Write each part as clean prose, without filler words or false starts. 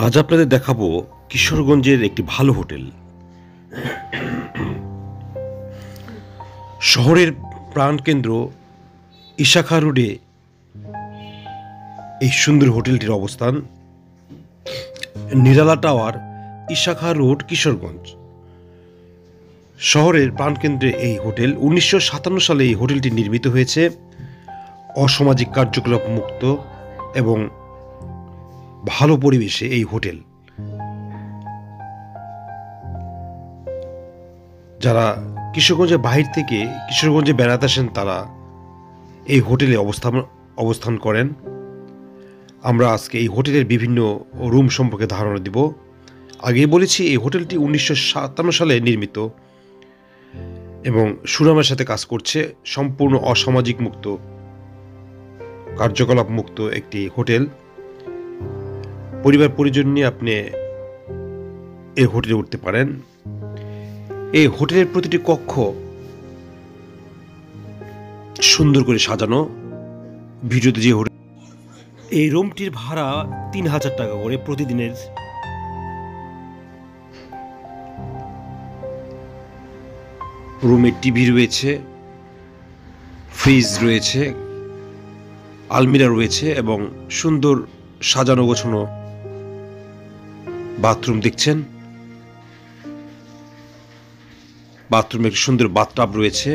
আজ আপনাদের দেখাবো কিশোরগঞ্জের একটি ভালো হোটেল। শহরের প্রাণকেন্দ্র ইশাখা রোডে এই সুন্দর হোটেলটির অবস্থান। নিরালা টাওয়ার, ইশাখা রোড, কিশোরগঞ্জ। শহরের প্রাণকেন্দ্রে এই হোটেল 1957 সালে এই হোটেলটি নির্মিত হয়েছে। অসামাজিক কার্যকলাপ মুক্ত এবং ভালো পরিবেশে এই হোটেল। যারা কিশোরগঞ্জের বাহির থেকে কিশোরগঞ্জে বেড়াতে আসেন তারা এই হোটেলে অবস্থান করেন। আমরা আজকে এই হোটেলের বিভিন্ন রুম সম্পর্কে ধারণা দিব। আগেই বলেছি এই হোটেলটি 1957 সালে নির্মিত এবং সুনামের সাথে কাজ করছে। সম্পূর্ণ অসামাজিক মুক্ত, কার্যকলাপ মুক্ত একটি হোটেল। পরিবার পরিজন নিয়ে আপনি এই হোটেলে উঠতে পারেন। এই হোটেলের প্রতিটি কক্ষ সুন্দর করে সাজানো। ভিডিওতে যে হোটেল, এই রুমটির ভাড়া 3000 টাকা করে প্রতিদিনের। রুমে টিভি রয়েছে, ফ্রিজ রয়েছে, আলমিরা রয়েছে এবং সুন্দর সাজানো গোছানো বাথরুম দেখছেন। বাথরুমে একটি সুন্দর বাথটাব রয়েছে।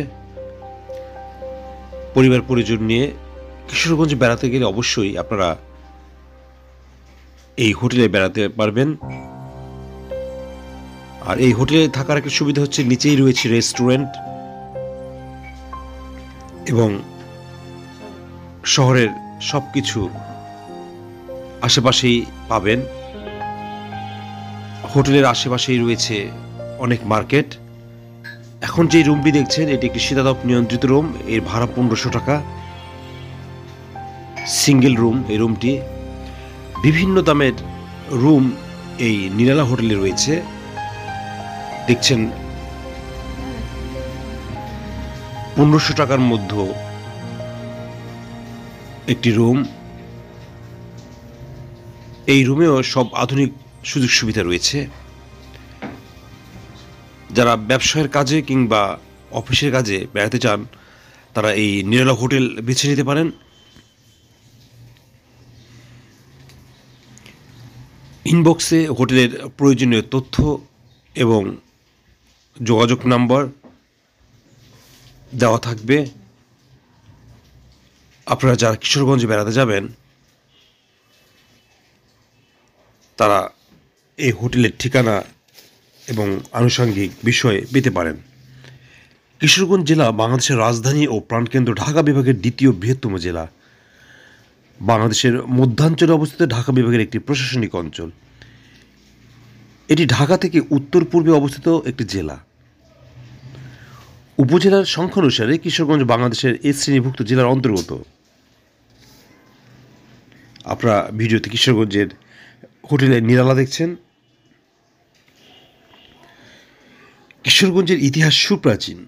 পরিবার পরিজন নিয়ে কিশোরগঞ্জে বেড়াতে গেলে অবশ্যই আপনারা এই হোটেলে বেড়াতে পারবেন। আর এই হোটেলে থাকার একটা সুবিধা হচ্ছে নিচেই রয়েছে রেস্টুরেন্ট এবং শহরের সবকিছু আশেপাশেই পাবেন। হোটেলের আশেপাশেই রয়েছে অনেক মার্কেট। এখন যে রুমটি দেখছেন এটি একটি শীতাতপ নিয়ন্ত্রিত রুম। এর ভাড়া 1500 টাকা, সিঙ্গেল রুম। এই রুমটি বিভিন্ন দামের রুম এই নিরালা হোটেলে রয়েছে। দেখছেন 1500 টাকার মধ্যে একটি রুম। এই রুমেও সব আধুনিক সুযোগ সুবিধা রয়েছে। যারা ব্যবসায়ের কাজে কিংবা অফিসের কাজে বেড়াতে চান তারা এই নিরালা হোটেল বেছে নিতে পারেন। ইনবক্সে হোটেলের প্রয়োজনীয় তথ্য এবং যোগাযোগ নাম্বার দেওয়া থাকবে। আপনারা যারা কিশোরগঞ্জে বেড়াতে যাবেন তারা এই হোটেলের ঠিকানা এবং আনুষঙ্গিক বিষয় পেতে পারেন। কিশোরগঞ্জ জেলা বাংলাদেশের রাজধানী ও প্রাণকেন্দ্র ঢাকা বিভাগের দ্বিতীয় বৃহত্তম জেলা। বাংলাদেশের মধ্যাঞ্চলে অবস্থিত ঢাকা বিভাগের একটি প্রশাসনিক অঞ্চল। এটি ঢাকা থেকে উত্তর পূর্বে অবস্থিত একটি জেলা। উপজেলার সংখ্যা অনুসারে কিশোরগঞ্জ বাংলাদেশের এ শ্রেণীভুক্ত জেলার অন্তর্গত। আপনারা ভিডিওতে কিশোরগঞ্জের হোটেলের নিরালা দেখছেন। কিশোরগঞ্জের ইতিহাস সুপ্রাচীন।